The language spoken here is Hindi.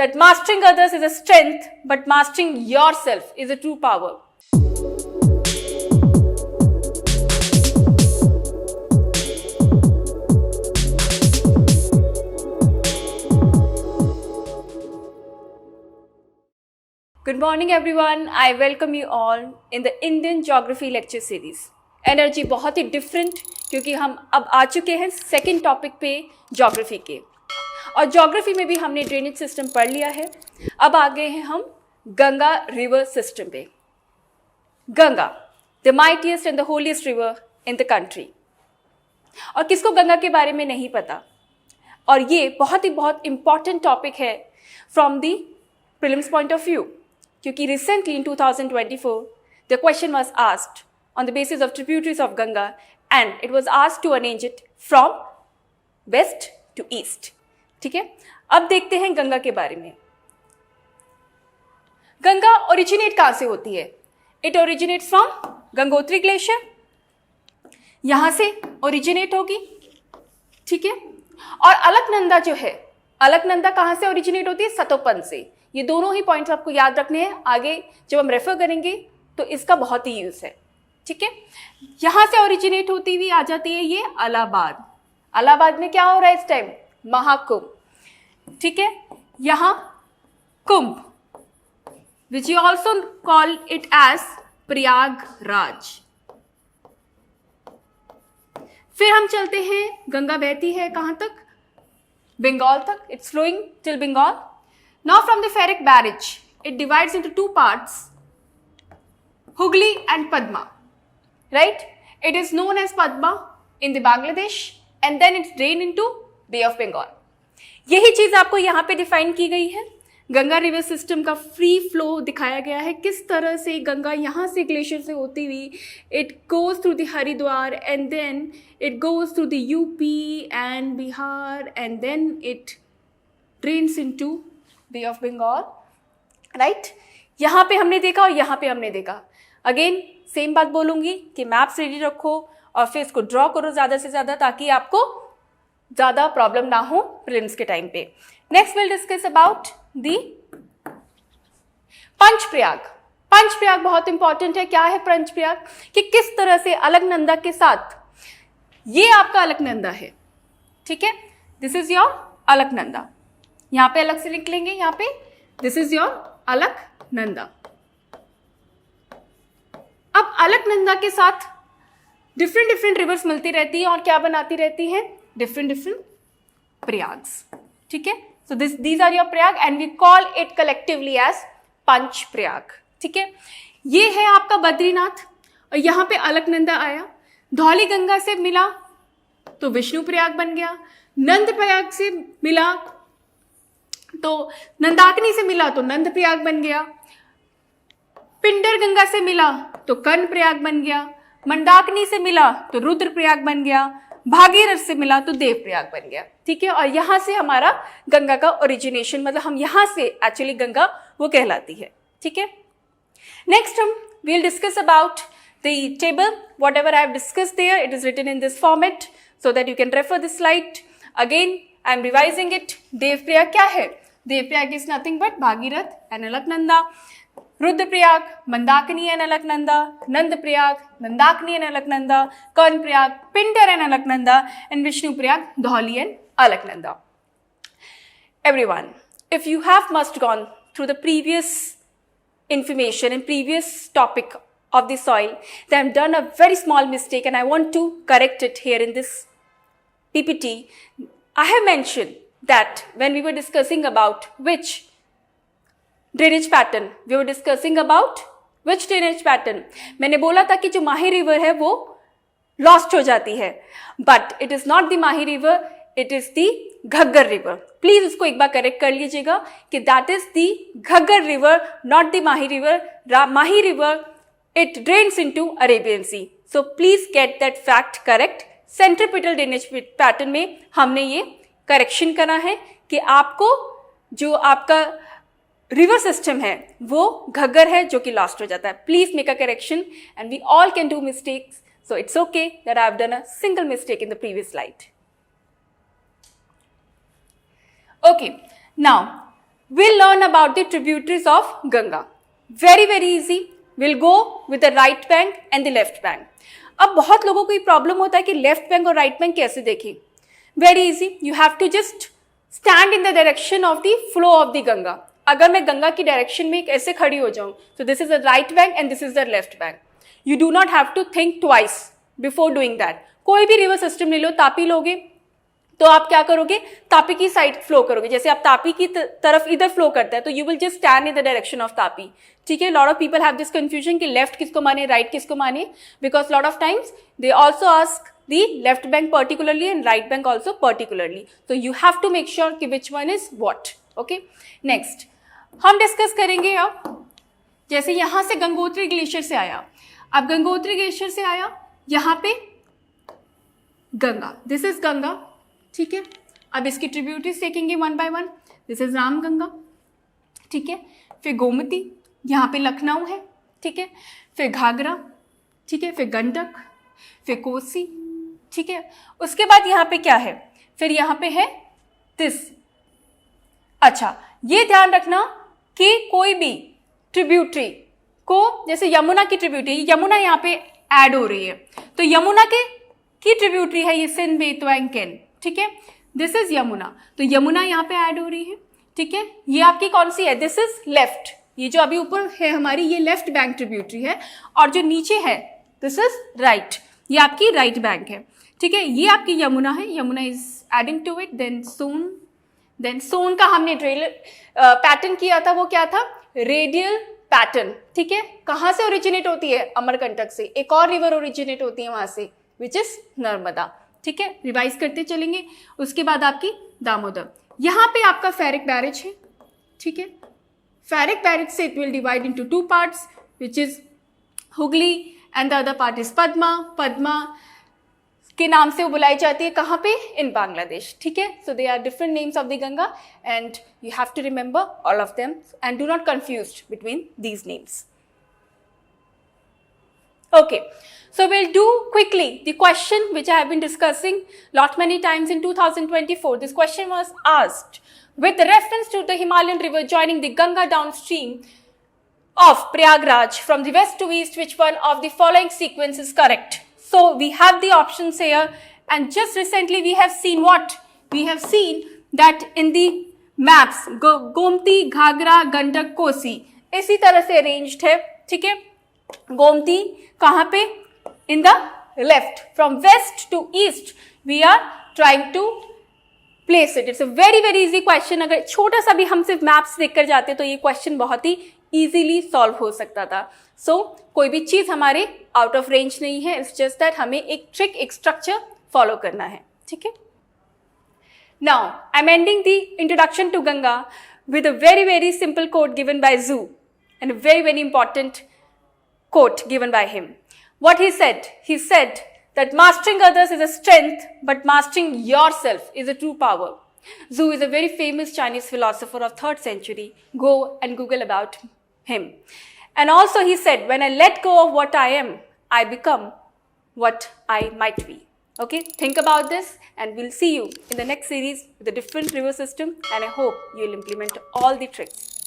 that mastering others is a strength, but mastering yourself is a true power. Good morning everyone. I welcome you all in the Indian Geography lecture series. Energy बहुत ही डिफरेंट, क्योंकि हम अब आ चुके हैं सेकंड टॉपिक पे ज्योग्राफी के, और ज्योग्राफी में भी हमने ड्रेनेज सिस्टम पढ़ लिया है. अब आ गए हैं हम गंगा रिवर सिस्टम पे. Ganga, the mightiest and the holiest river in the country. और किसको गंगा के बारे में नहीं पता. और ये बहुत इंपॉर्टेंट टॉपिक है from the prelims point of view, क्योंकि recently in 2024 the question was asked on the basis of tributaries of Ganga, and it was asked to arrange it from west to east. ठीक है, अब देखते हैं गंगा के बारे में. गंगा ओरिजिनेट कहां से होती है? It originate from Gangotri glacier. यहां से ओरिजिनेट होगी. ठीक है, और अलकनंदा जो है, अलकनंदा कहां से ओरिजिनेट होती है? सतोपन से. ये दोनों ही पॉइंट्स आपको याद रखने हैं. आगे जब हम रेफर करेंगे तो इसका बहुत ही यूज है. ठीक है, यहां से ओरिजिनेट होती हुई आ जाती है ये इलाहाबाद. इलाहाबाद में क्या हो रहा है इस टाइम? महाकुंभ. ठीक है, यहां Kumbh, which you also call it as Prayagraj. फिर हम चलते हैं, गंगा बहती है कहां तक? बंगाल तक. It's flowing till Bengal. Now from the Farakka barrage it divides into two parts, Hooghly and Padma. Right? It is known as Padma in the Bangladesh, and then it's drained into Bay of Bengal. यही चीज आपको यहाँ पे डिफाइन की गई है. गंगा रिवर सिस्टम का फ्री फ्लो दिखाया गया है, किस तरह से गंगा यहाँ से ग्लेशियर से होती हुई it goes through the Haridwar, and then it goes through the UP and Bihar, and then it drains into bay of Bengal. Right, यहाँ पे हमने देखा और यहाँ पे हमने देखा. अगेन सेम बात बोलूंगी कि मैप्स रेडी रखो और फिर इसको ड्रॉ करो ज़्यादा से ज़्यादा, ताकि आपको ज़्यादा प्रॉब्लम ना हो प्रीलिम्स के टाइम पे. Next will discuss about the Panchprayag. Panchprayag बहुत इंपॉर्टेंट है. क्या है पंचप्रयाग? कि किस तरह से अलकनंदा के साथ, ये आपका अलकनंदा है. ठीक है, दिस इज योर अलकनंदा. यहाँ पे अलग से लिख लेंगे, यहाँ पे दिस इज योर अलकनंदा. अब अलकनंदा के साथ डिफरेंट रिवर्स मिलती रहती है और क्या बनाती रहती हैं? डिफरेंट प्रयाग्स. ठीक है, so these are your Prayag and we call it collectively as Panch Prayag. ठीक है, ये है आपका बद्रीनाथ, और यहाँ पे अलकनंदा आया. धौली गंगा से मिला तो विष्णु प्रयाग बन गया. नंद प्रयाग से मिला तो, नंदाकिनी से मिला तो नंद प्रयाग बन गया. पिंडर गंगा से मिला तो कर्ण प्रयाग बन गया. मंदाकिनी से मिला तो रुद्र प्रयाग बन गया. भागीरथ से मिला तो देव प्रयाग बन गया. ठीक है, और यहां से हमारा गंगा का ओरिजिनेशन, मतलब हम यहां से एक्चुअली गंगा वो कहलाती है. ठीक है, नेक्स्ट हम we'll discuss about the table. Whatever I have discussed there, it is written in this format so that you can refer the slide. Again, I am revising it. देव प्रयाग क्या है? Dev Prayag is nothing but Bhagirath and Alaknanda. Rudraprayag, Mandakini and Alaknanda. Nand Prayag, Nandakini and Alaknanda. Karna Prayag, Pindar and Alaknanda. And Vishnu Prayag, Dhauli and Alaknanda. Everyone, if you have must gone through the previous information and previous topic of the soil, then I've done a very small mistake and I want to correct it here in this PPT. I have mentioned that when we were discussing about which drainage pattern, we were discussing about which drainage pattern. मैंने बोला था कि जो माही रिवर है वो लॉस्ट हो जाती है, but it is not the Mahi river, it is the Ghaggar river. Please उसको एक बार करेक्ट कर लीजिएगा कि that is the Ghaggar river, not the Mahi river. Mahi river it drains into Arabian sea. So please get that fact correct. Centripetal drainage pattern में हमने ये करेक्शन करा है कि आपको जो आपका रिवर सिस्टम है वो घग्गर है जो कि लॉस्ट हो जाता है. Please make a correction and we all can do mistakes, so it's okay that I have done a single mistake in the previous slide. Okay, now we'll learn about the tributaries of Ganga. Very very easy. We'll go with the right bank and the left bank. अब बहुत लोगों को ये प्रॉब्लम होता है कि लेफ्ट बैंक और राइट बैंक कैसे देखें. Very easy. You have to just stand in the direction of the flow of the Ganga. अगर मैं गंगा की डायरेक्शन में ऐसे खड़ी हो जाऊं, तो this is the right bank and this is the left bank. You do not have to think twice before doing that. कोई भी रिवर सिस्टम ले लो, तापी लोगे तो आप क्या करोगे, तापी की साइड फ्लो करोगे. जैसे आप तापी की तरफ इधर फ्लो करता है तो you will just stand in the direction of Tapi. ठीक है. Lot of people have this confusion कि लेफ्ट किसको माने, राइट किसको माने, because lot of times they also ask the left bank particularly and right bank also particularly. तो you have to make sure कि which one is what. Okay. Next हम डिस्कस करेंगे अब, जैसे यहां से गंगोत्री ग्लेशियर से आया. अब गंगोत्री ग्लेशियर से आया, यहां पे गंगा, दिस इज गंगा. ठीक है. अब इसकी ट्रिब्यूटरीज देखेंगे one by one. This is Ram Ganga. ठीक है. फिर गोमती, यहाँ पे लखनऊ है. ठीक है. फिर घाघरा. ठीक है. फिर गंडक, फिर कोसी. ठीक है. उसके बाद यहाँ पे क्या है, फिर यहाँ पे है दिस. अच्छा, ये ध्यान रखना कि कोई भी ट्रिब्यूटरी को, जैसे यमुना की ट्रिब्यूटरी, यमुना यहाँ पे ऐड हो रही है, तो यमुना की ट्रिब्यूटरी है ये सिंध, बेतवा एंड केन. ठीक है. दिस इज यमुना, तो यमुना यहाँ पे ऐड हो रही है. ठीक है. ये आपकी कौन सी है, दिस इज लेफ्ट. ये जो अभी ऊपर है हमारी, ये लेफ्ट बैंक ट्रिब्यूटरी है, और जो नीचे है दिस इज राइट, ये आपकी राइट बैंक है. ठीक है. ये आपकी यमुना है, Yamuna is adding to it. Then Son का हमने पैटर्न किया था, वो क्या था, रेडियल पैटर्न. ठीक है. कहाँ से ओरिजिनेट होती है, अमरकंटक से. एक और रिवर ओरिजिनेट होती है वहां से, विच इज नर्मदा. ठीक है. रिवाइज करते चलेंगे. उसके बाद आपकी दामोदर. यहाँ पे आपका फेरिक बैरेज है. ठीक है. फेरिक बैरेज से it will divide into two parts, which is Hooghly and the other part is Padma. Padma के नाम से वो बुलाई जाती है कहाँ पे, इन बांग्लादेश. ठीक है. So they are different names of the Ganga and you have to remember all of them and do not confuse between these names. Okay, so we'll do quickly the question which I have been discussing lot many times in 2024. This question was asked with reference to the Himalayan river joining the Ganga downstream of Prayagraj from the west to east. Which one of the following sequence is correct? So we have the options here, and just recently we have seen what? We have seen that in the maps Gomti, Ghagra, Gandak, Kosi इसी तरह से arranged है. ठीक है. गोमती कहाँ पे, in the left, from west to east we are trying to place it. It's a very very easy question. अगर छोटा सा भी हम सिर्फ मैप्स देखकर जाते तो ये क्वेश्चन बहुत ही इजीली सॉल्व हो सकता था. सो कोई भी चीज हमारे आउट ऑफ रेंज नहीं है. इट्स जस्ट दैट हमें एक ट्रिक, एक स्ट्रक्चर फॉलो करना है. ठीक है. Now I am ending the introduction to Ganga with a very very simple quote given by जू and a very very important quote given by him. What he said that mastering others is a strength, but mastering yourself is a true power. Zhu is a very famous Chinese philosopher of 3rd century. Go and Google about him. And also he said, when I let go of what I am, I become what I might be. Okay, think about this and we'll see you in the next series with a different river system, and I hope you'll implement all the tricks.